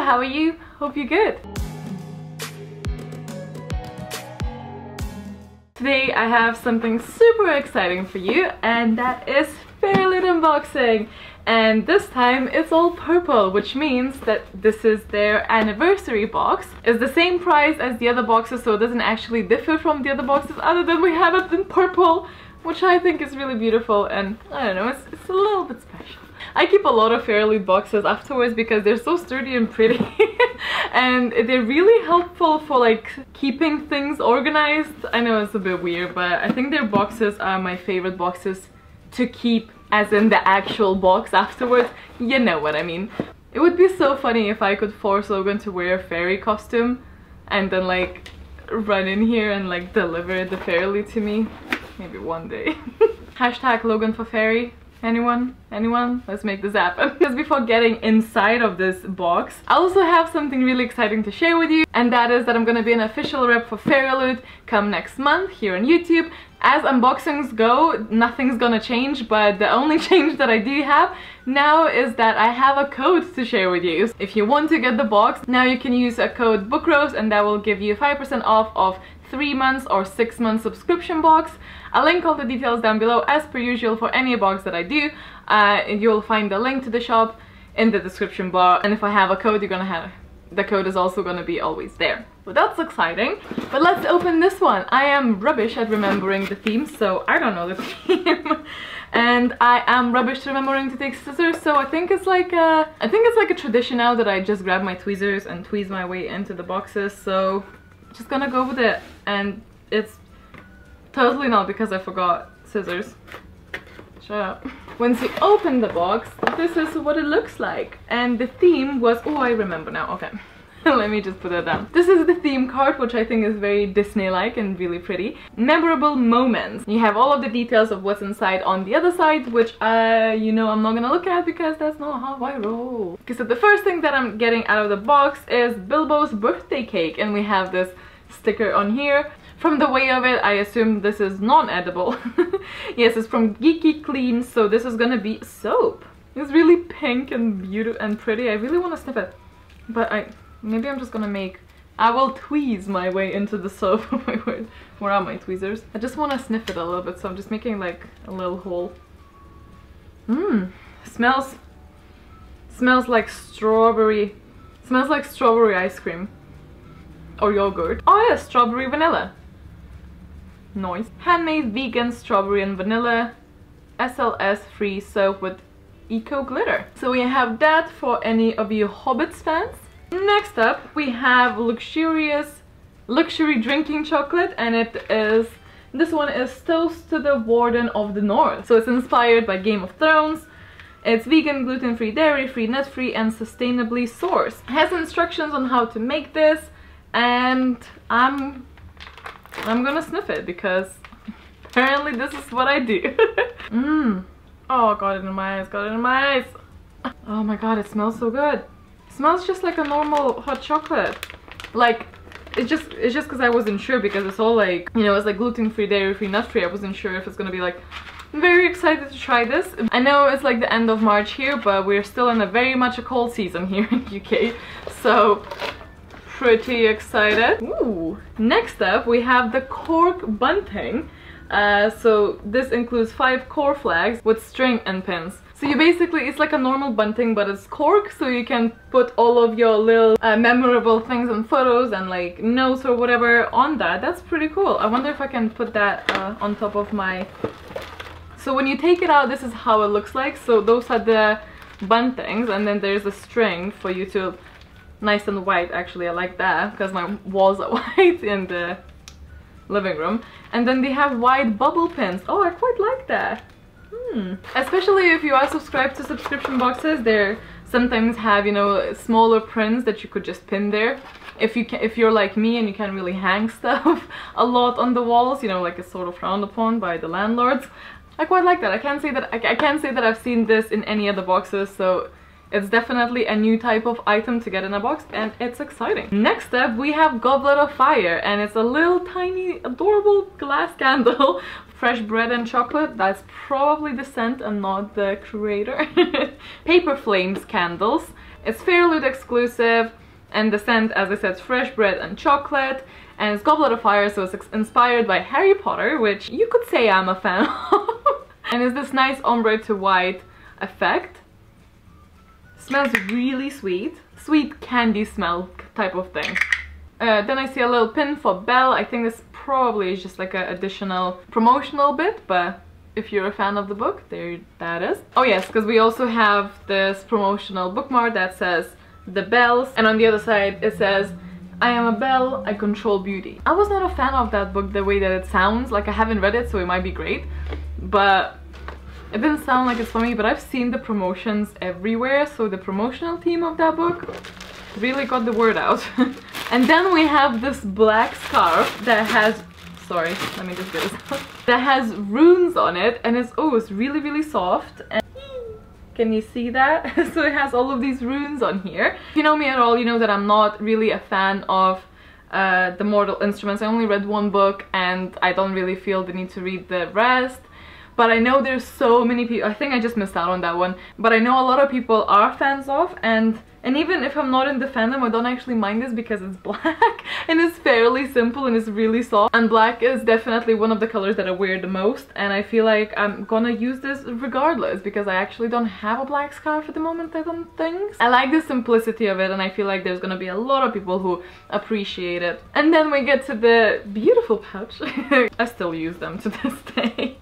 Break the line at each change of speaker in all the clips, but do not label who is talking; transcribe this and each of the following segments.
how are you? Hope you're good. Today I have something super exciting for you, and that is FAIRYLOOT unboxing. And this time it's all purple, which means that this is their anniversary box. It's the same price as the other boxes, so it doesn't actually differ from the other boxes other than we have it in purple, which I think is really beautiful, and I don't know, it's a little bit special. I keep a lot of FAIRYLOOT boxes afterwards because they're so sturdy and pretty and they're really helpful for like keeping things organized. I know it's a bit weird, but I think their boxes are my favorite boxes to keep, as in the actual box afterwards. You know what I mean. It would be so funny if I could force Logan to wear a fairy costume and then like run in here and like deliver the FAIRYLOOT to me. Maybe one day. Hashtag Logan for fairy. Anyone? Anyone? Let's make this happen. Just before getting inside of this box, I also have something really exciting to share with you, and that is that I'm gonna be an official rep for FAIRYLOOT come next month here on YouTube. As unboxings go, nothing's gonna change, but the only change that I do have now is that I have a code to share with you. If you want to get the box, now you can use a code bookroast, and that will give you 5% off of 3 months or 6 months subscription box. I'll link all the details down below as per usual for any box that I do. You'll find the link to the shop in the description bar, and if I have a code, you're gonna have the code is also gonna be always there. Well, that's exciting. But let's open this one. I am rubbish at remembering the themes, so I don't know the theme. And I am rubbish at remembering to take scissors, so I think it's like a tradition now that I just grab my tweezers and tweeze my way into the boxes. So just gonna go with it, and it's totally not because I forgot scissors. Shut up. Once you open the box, this is what it looks like, and the theme was, oh, I remember now. Okay. Let me just put it down. This is the theme card, which I think is very Disney-like and really pretty. Memorable moments. You have all of the details of what's inside on the other side, which you know I'm not gonna look at because that's not how I roll. Okay, so the first thing that I'm getting out of the box is Bilbo's birthday cake, and we have this sticker on here. From the way of it, I assume this is non-edible. Yes, it's from Geek Gear, so this is gonna be soap. It's really pink and beautiful and pretty. I really want to sniff it, but maybe I'm just gonna I will tweeze my way into the soap. Where are my tweezers? I just want to sniff it a little bit, so I'm just making like a little hole. Smells like strawberry. Smells like strawberry ice cream or yogurt. Oh yeah, strawberry vanilla. Nice. Handmade vegan strawberry and vanilla SLS free soap with eco glitter. So we have that for any of you Hobbits fans. Next up, we have luxury drinking chocolate, and this one is Toast to the Warden of the North. So it's inspired by Game of Thrones. It's vegan, gluten-free, dairy-free, nut-free, and sustainably sourced. It has instructions on how to make this, and I'm gonna sniff it because apparently this is what I do. Oh, got it in my eyes, got it in my eyes. Oh my god, it smells so good. Smells just like a normal hot chocolate. Like, it's just because I wasn't sure, because it's all like, you know, it's like gluten-free, dairy-free, nut-free. I wasn't sure if it's gonna be like, I'm very excited to try this. I know it's like the end of March here, but we're still in a very much a cold season here in UK, so pretty excited. Ooh. Next up, we have the cork bunting. So this includes 5 core flags with string and pins. So you basically, it's like a normal bunting, but it's cork, so you can put all of your little memorable things and photos and like notes or whatever on that. That's pretty cool. I wonder if I can put that on top of my... So when you take it out, this is how it looks like. So those are the buntings, and then there's a string for you to... Nice and white, actually. I like that because my walls are white in the living room. And then they have white bubble pins. Oh, I quite like that. Especially if you are subscribed to subscription boxes, they sometimes have, you know, smaller prints that you could just pin there. If you're like me and you can't really hang stuff a lot on the walls, you know, like it's sort of frowned upon by the landlords. I quite like that. I can't say that I've seen this in any other boxes, so it's definitely a new type of item to get in a box, and it's exciting. Next up, we have Goblet of Fire, and it's a little tiny adorable glass candle. Fresh bread and chocolate, that's probably the scent and not the creator. Paper Flames candles. It's FAIRYLOOT exclusive, and the scent, as I said, is fresh bread and chocolate, and it's Goblet of Fire, so it's inspired by Harry Potter, which you could say I'm a fan of. And it's this nice ombre to white effect. Smells really sweet. Sweet candy smell type of thing. Then I see a little pin for Belle. I think this probably is just like an additional promotional bit, but if you're a fan of the book, there that is. Oh yes, because we also have this promotional bookmark that says the bells, and on the other side it says, I am a belle, I control beauty. I was not a fan of that book the way that it sounds. Like, I haven't read it, so it might be great, but it didn't sound like it's for me. But I've seen the promotions everywhere, so the promotional theme of that book really got the word out. And then we have this black scarf that has, sorry, let me just get this out, that has runes on it, and it's, oh, it's really soft. And can you see that? So it has all of these runes on here. If you know me at all, you know that I'm not really a fan of the Mortal Instruments. I only read one book and I don't really feel the need to read the rest. But I know there's so many people, I think I just missed out on that one, but I know a lot of people are fans of, and even if I'm not in the fandom, I don't actually mind this because it's black and it's fairly simple and it's really soft. And black is definitely one of the colors that I wear the most, and I feel like I'm gonna use this regardless because I actually don't have a black scarf at the moment, I don't think. I like the simplicity of it, and I feel like there's gonna be a lot of people who appreciate it. And then we get to the beautiful pouch. I still use them to this day.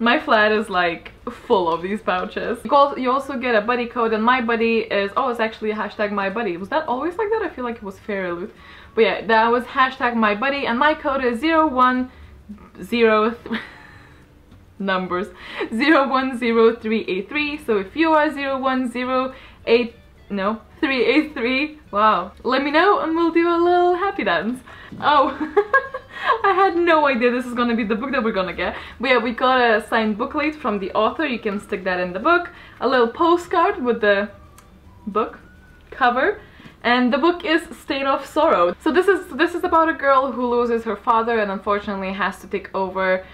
My flat is like full of these pouches. You also get a buddy code, and my buddy is, oh, it's actually a hashtag my buddy. Was that always like that? I feel like it was FAIRYLOOT. But yeah, that was hashtag my buddy, and my code is 010 numbers 010383. So if you are 383, wow, let me know and we'll do a little happy dance. Oh. I had no idea this is gonna be the book that we're gonna get. But yeah, we got a signed booklet from the author. You can stick that in the book. A little postcard with the book cover. And the book is State of Sorrow. So this is about a girl who loses her father and unfortunately has to take over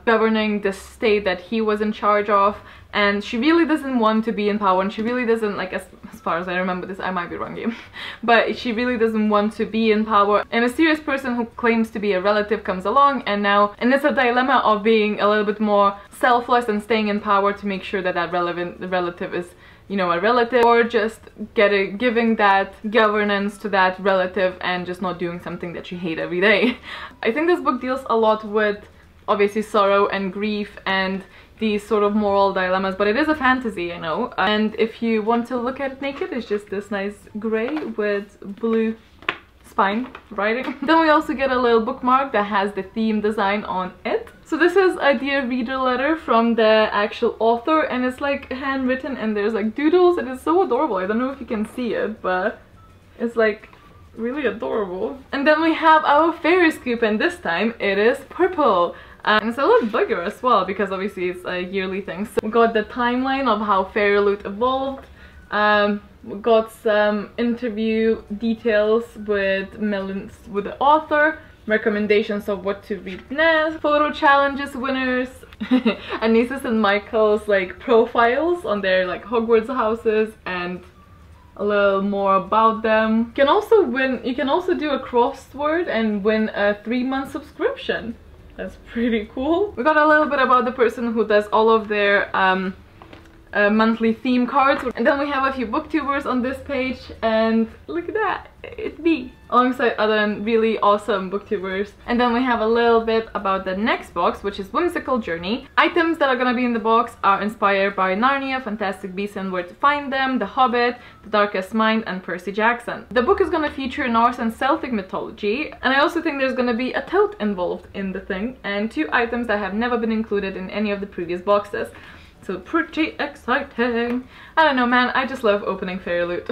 governing the state that he was in charge of. And she really doesn't want to be in power, and she really doesn't, like, as far as I remember this, I might be wrong here, but she really doesn't want to be in power. And a mysterious person who claims to be a relative comes along, and it's a dilemma of being a little bit more selfless and staying in power to make sure that that relative is, you know, a relative, or just giving that governance to that relative and just not doing something that you hate every day. I think this book deals a lot with, obviously, sorrow and grief and these sort of moral dilemmas, but it is a fantasy, you know. And if you want to look at it naked, it's just this nice grey with blue spine writing. Then we also get a little bookmark that has the theme design on it. So this is a Dear Reader letter from the actual author, and it's like handwritten and there's like doodles, and it's so adorable. I don't know if you can see it, but it's like really adorable. And then we have our fairy scoop, and this time it is purple. And it's a little bigger as well because obviously it's a yearly thing. So we got the timeline of how FAIRYLOOT evolved. We got some interview details with the author, recommendations of what to read next, photo challenges winners, Anissa's and Michael's like profiles on their like Hogwarts houses, and a little more about them. You can also do a crossword and win a 3-month subscription. That's pretty cool. We got a little bit about the person who does all of their monthly theme cards. And then we have a few booktubers on this page, and look at that, it's me, alongside other really awesome booktubers. And then we have a little bit about the next box, which is Whimsical Journey. Items that are gonna be in the box are inspired by Narnia, Fantastic Beasts and Where to Find Them, The Hobbit, The Darkest Mind, and Percy Jackson. The book is gonna feature Norse and Celtic mythology, and I also think there's gonna be a tote involved in the thing, and 2 items that have never been included in any of the previous boxes. So pretty exciting. I don't know, man, I just love opening FAIRYLOOT.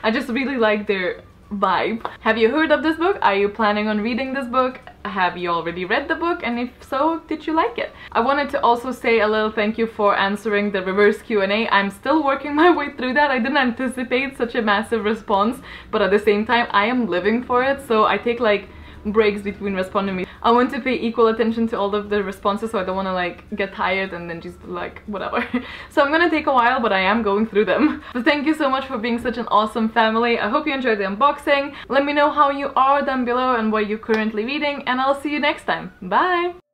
I just really like their vibe. Have you heard of this book? Are you planning on reading this book? Have you already read the book? And if so, did you like it? I wanted to also say a little thank you for answering the reverse Q&A. I'm still working my way through that. I didn't anticipate such a massive response, but at the same time, I am living for it. So I take like breaks between responding me. I want to pay equal attention to all of the responses, so I don't want to like get tired and then just like whatever. So I'm gonna take a while, but I am going through them. So thank you so much for being such an awesome family. I hope you enjoyed the unboxing. Let me know how you are down below and what you're currently reading, and I'll see you next time. Bye!